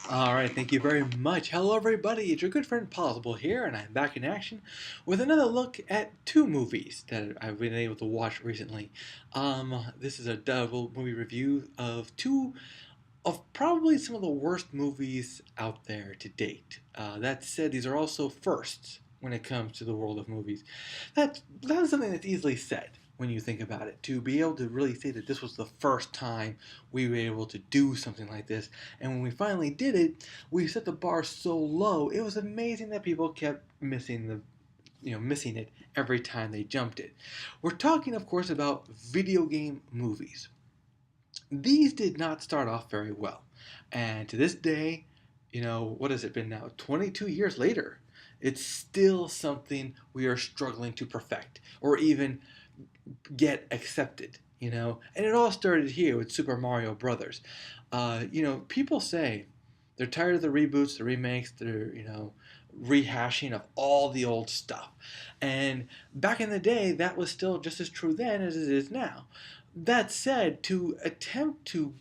Alright, thank you very much. Hello everybody, it's your good friend Pozzible here, and I'm back in action with another look at two movies that I've been able to watch recently. This is a double movie review of two of probably some of the worst movies out there to date. That said, these are also firsts when it comes to the world of movies. That is something that's easily said when you think about it. To be able to really say that this was the first time we were able to do something like this, and when we finally did it, we set the bar so low. It was amazing that people kept missing it every time they jumped it. We're talking, of course, about video game movies. These did not start off very well. And to this day, what has it been now? 22 years later, it's still something we are struggling to perfect or even get accepted, And it all started here with Super Mario Brothers. People say they're tired of the reboots, the remakes, they're, rehashing of all the old stuff. And back in the day, that was still just as true then as it is now. That said, to attempt to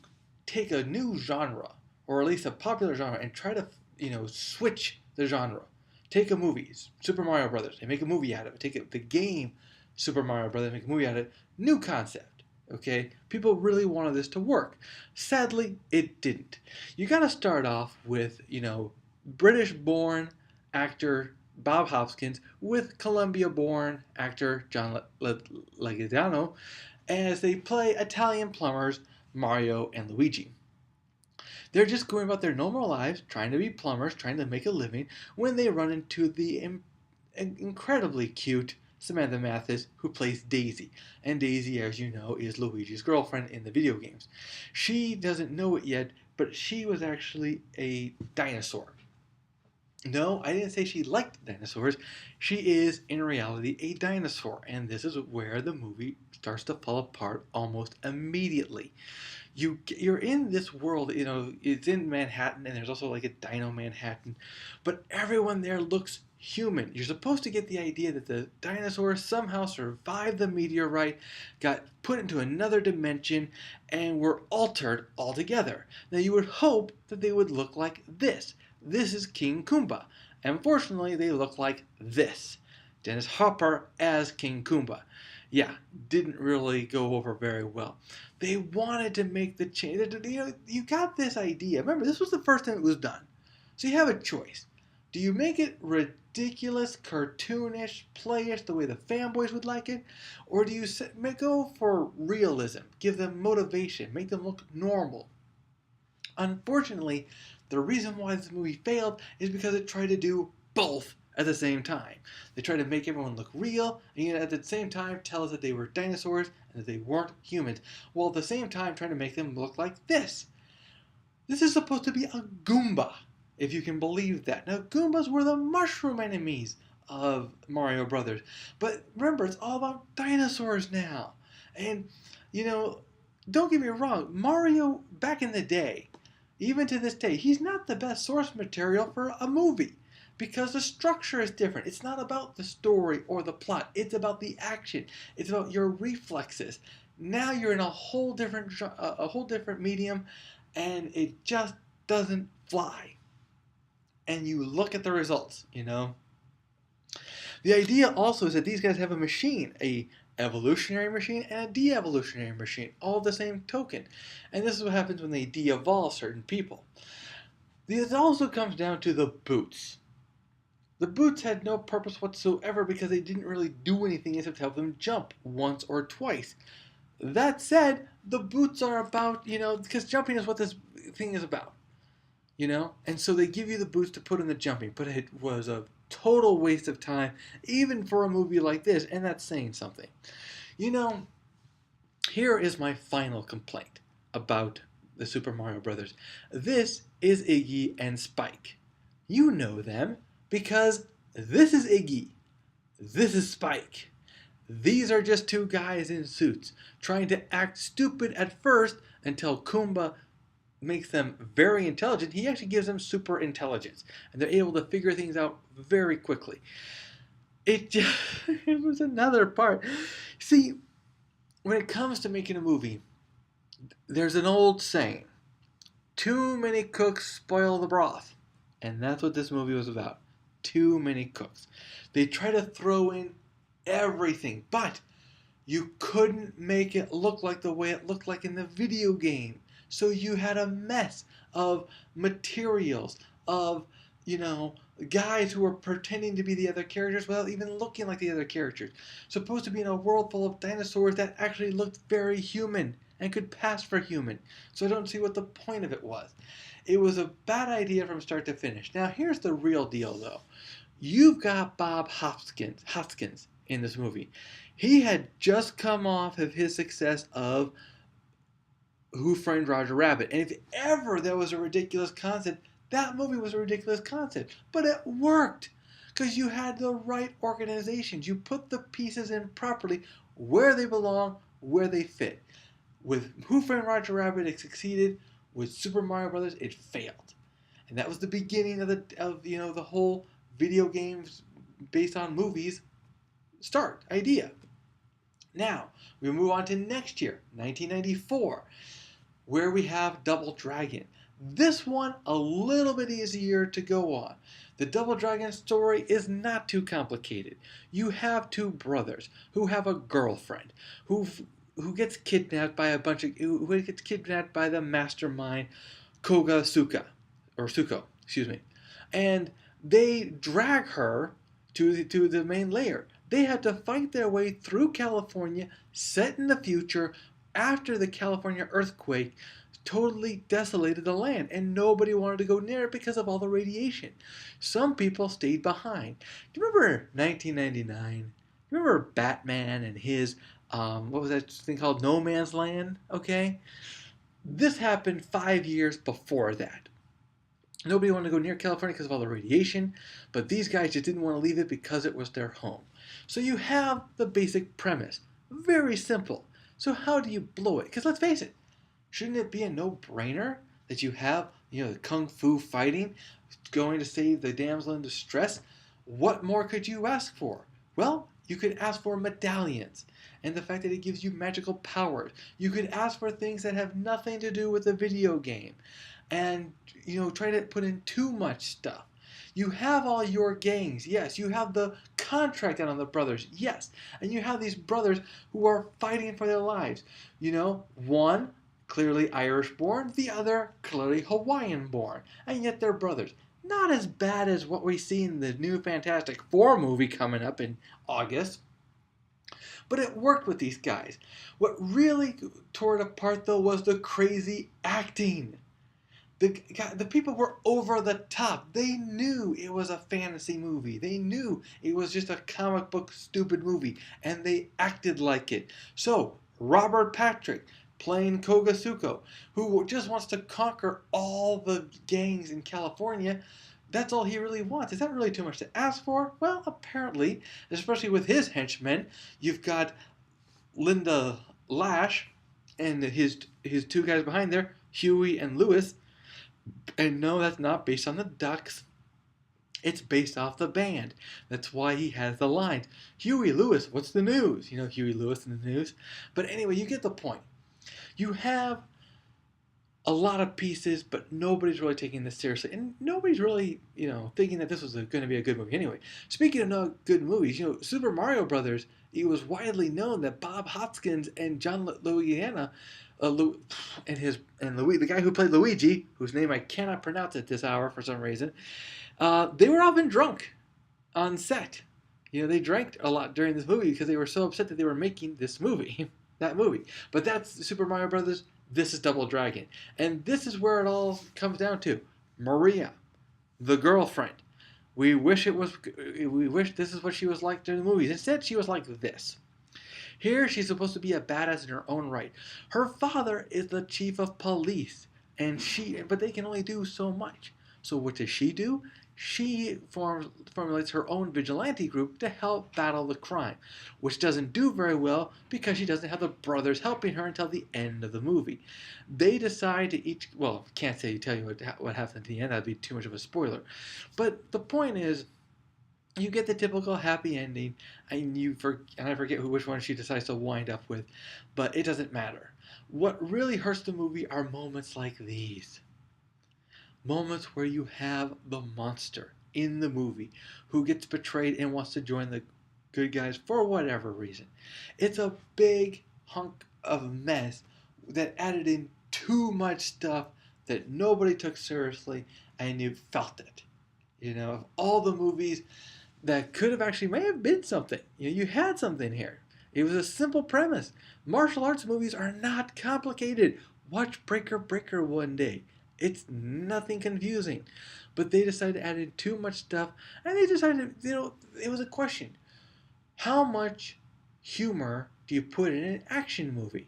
take a new genre, or at least a popular genre, and try to, switch the genre. Take a movie, Super Mario Brothers, and make a movie out of it. Take the game, Super Mario Brothers, make a movie out of it. New concept. Okay, people really wanted this to work. Sadly, it didn't. You got to start off with, British-born actor Bob Hopkins with Colombia-born actor John Leguizamo as they play Italian plumbers Mario and Luigi. They're just going about their normal lives, trying to be plumbers, trying to make a living, when they run into the incredibly cute Samantha Mathis, who plays Daisy. And Daisy, as you know, is Luigi's girlfriend in the video games. She doesn't know it yet, but she was actually a dinosaur. No, I didn't say she liked dinosaurs. She is, in reality, a dinosaur. And this is where the movie starts to fall apart almost immediately. You're in this world, it's in Manhattan, and there's also like a Dino Manhattan, but everyone there looks human. You're supposed to get the idea that the dinosaurs somehow survived the meteorite, got put into another dimension, and were altered altogether. Now you would hope that they would look like this. This is King Kumba. Unfortunately, they look like this. Dennis Hopper as King Kumba. Yeah, didn't really go over very well. They wanted to make the change. You got this idea. Remember, this was the first time it was done. So you have a choice. Do you make it ridiculous, cartoonish, playish, the way the fanboys would like it? Or do you go for realism, give them motivation, make them look normal? Unfortunately, the reason why this movie failed is because it tried to do both at the same time. They tried to make everyone look real, and yet at the same time tell us that they were dinosaurs and that they weren't humans, while at the same time trying to make them look like this. This is supposed to be a Goomba, if you can believe that. Now, Goombas were the mushroom enemies of Mario Brothers. But remember, it's all about dinosaurs now. And, don't get me wrong, Mario, back in the day, even to this day, he's not the best source material for a movie because the structure is different. It's not about the story or the plot. It's about the action. It's about your reflexes. Now you're in a whole different medium, and it just doesn't fly. And you look at the results. The idea also is that these guys have a machine, a evolutionary machine and a de-evolutionary machine, all the same token. And this is what happens when they de-evolve certain people. This also comes down to the boots. The boots had no purpose whatsoever because they didn't really do anything except help them jump once or twice. That said, the boots are about, because jumping is what this thing is about. And so they give you the boots to put in the jumping, but it was a total waste of time, even for a movie like this, and that's saying something. Here is my final complaint about the Super Mario Brothers. This is Iggy and Spike. You know them because this is Iggy. This is Spike. These are just two guys in suits trying to act stupid at first until Kumba makes them very intelligent. He actually gives them super intelligence, and they're able to figure things out very quickly. It was another part. See, when it comes to making a movie, There's an old saying, too many cooks spoil the broth. And that's what this movie was about. Too many cooks. They try to throw in everything, but you couldn't make it look like the way it looked like in the video game. So you had a mess of materials, of, you know, guys who were pretending to be the other characters without even looking like the other characters. Supposed to be in a world full of dinosaurs that actually looked very human and could pass for human. So I don't see what the point of it was. It was a bad idea from start to finish. Now here's the real deal though. You've got Bob Hoskins in this movie. He had just come off of his success of Who Framed Roger Rabbit. And if ever there was a ridiculous concept, that movie was a ridiculous concept. But it worked because you had the right organizations. You put the pieces in properly where they belong, where they fit. With Who Framed Roger Rabbit, it succeeded. With Super Mario Brothers, it failed. And that was the beginning of the whole video games based on movies idea. Now, we move on to next year, 1994, where we have Double Dragon. This one, a little bit easier to go on. The Double Dragon story is not too complicated. You have two brothers who have a girlfriend who gets kidnapped by who gets kidnapped by the mastermind Suko, excuse me. And they drag her to the main layer. They had to fight their way through California, set in the future, after the California earthquake totally desolated the land, and nobody wanted to go near it because of all the radiation. Some people stayed behind. Do you remember 1999? Do you remember Batman and his, what was that thing called? No Man's Land? Okay? This happened 5 years before that. Nobody wanted to go near California because of all the radiation, but these guys just didn't want to leave it because it was their home. So you have the basic premise. Very simple. So how do you blow it? Because let's face it, shouldn't it be a no-brainer that you have, the kung fu fighting, going to save the damsel in distress? What more could you ask for? Well, you could ask for medallions and the fact that it gives you magical powers. You could ask for things that have nothing to do with the video game and, try to put in too much stuff. You have all your gangs, yes. You have the contract out on the brothers, yes. And you have these brothers who are fighting for their lives. One clearly Irish born, the other clearly Hawaiian born. And yet they're brothers. Not as bad as what we see in the new Fantastic Four movie coming up in August. But it worked with these guys. What really tore it apart, though, was the crazy acting. The people were over the top. They knew it was a fantasy movie. They knew it was just a comic book stupid movie. And they acted like it. So, Robert Patrick, playing Kogasuko, who just wants to conquer all the gangs in California, that's all he really wants. Is that really too much to ask for? Well, apparently, especially with his henchmen. You've got Linda Lash and his two guys behind there, Huey and Lewis. And no, that's not based on the ducks. It's based off the band. That's why he has the lines. Huey Lewis, what's the news? Huey Lewis in the news. But anyway, you get the point. You have a lot of pieces, but nobody's really taking this seriously. And nobody's really, thinking that this was going to be a good movie anyway. Speaking of no good movies, Super Mario Brothers, it was widely known that Bob Hoskins and John Louisiana, the guy who played Luigi, whose name I cannot pronounce at this hour for some reason, they were often drunk on set. They drank a lot during this movie because they were so upset that they were making this movie, that movie. But that's Super Mario Brothers. This is Double Dragon. And this is where it all comes down to. Maria, the girlfriend. We wish this is what she was like during the movies. Instead, she was like this. Here, she's supposed to be a badass in her own right. Her father is the chief of police, but they can only do so much. So what does she do? She formulates her own vigilante group to help battle the crime, which doesn't do very well because she doesn't have the brothers helping her until the end of the movie. They decide to can't tell you what happens at the end. That'd be too much of a spoiler. But the point is, you get the typical happy ending, and I forget which one she decides to wind up with, but it doesn't matter. What really hurts the movie are moments like these. Moments where you have the monster in the movie who gets betrayed and wants to join the good guys for whatever reason. It's a big hunk of mess that added in too much stuff that nobody took seriously, and you felt it. Of all the movies that could have actually may have been something, you had something here. It was a simple premise. Martial arts movies are not complicated. Watch Breaker Breaker one day. It's nothing confusing. But they decided to add in too much stuff, and they decided, it was a question. How much humor do you put in an action movie?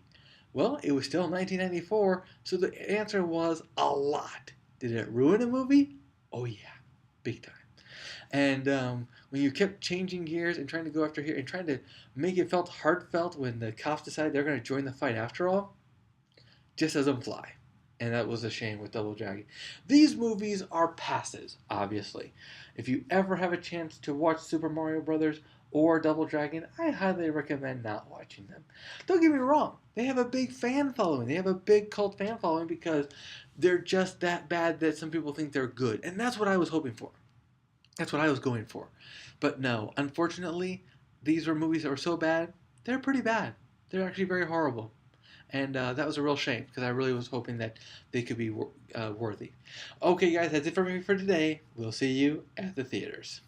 Well, it was still 1994, so the answer was a lot. Did it ruin a movie? Oh, yeah, big time. And when you kept changing gears and trying to go after here and trying to make it felt heartfelt when the cops decided they're going to join the fight after all, just doesn't fly. And that was a shame with Double Dragon. These movies are passes, obviously. If you ever have a chance to watch Super Mario Brothers or Double Dragon, I highly recommend not watching them. Don't get me wrong, they have a big fan following. They have a big cult fan following because they're just that bad that some people think they're good. And that's what I was hoping for. That's what I was going for. But no, unfortunately, these were movies that were so bad, they're pretty bad. They're actually very horrible. And that was a real shame because I really was hoping that they could be worthy. Okay, guys, that's it for me for today. We'll see you at the theaters.